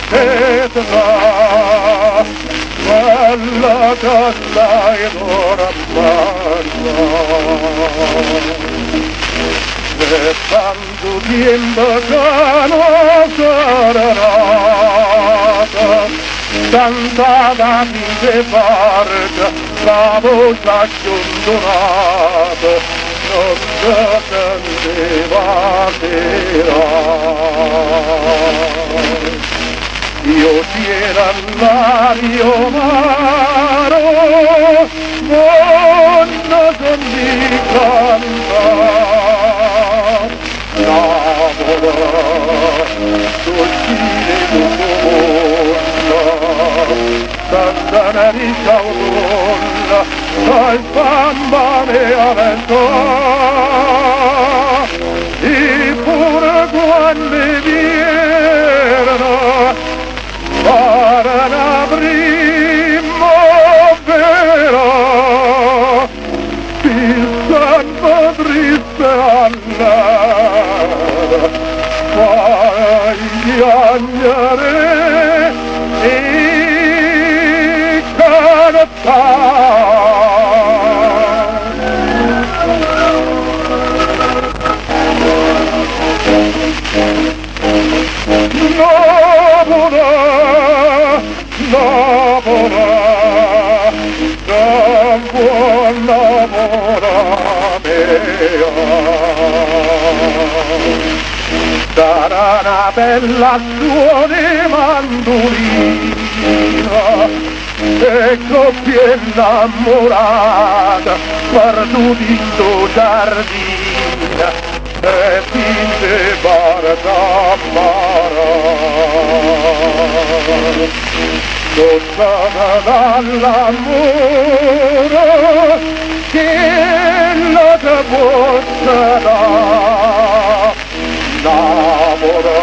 che da, quella calla ed ora parla. E tanto tempo che non sarà nata, tanta da vite parca, la voce sciondolata, non si sentiva io c'era l'ario maro, non son di cantare, lavora, dolcine d'umolla, tanta di caudolla, al bambane aventò, e pure quando vierno, para la primavera, pisando triste all'aria, para piangere e cantare. Sarà una bella suone mandolina e coppia innamorata perduti in sto giardino e finte barca amara. Lontana dall'amore che la te porterà, lavora,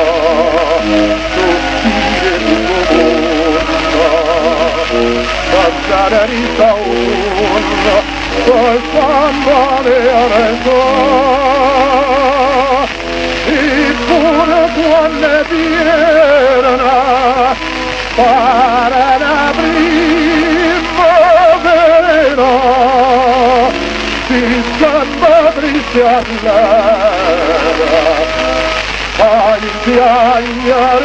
soffire l'uomo, passare risauna, poi sambare adesso, eppure quando viene para la primavera, si samba triste all'era, ai piagna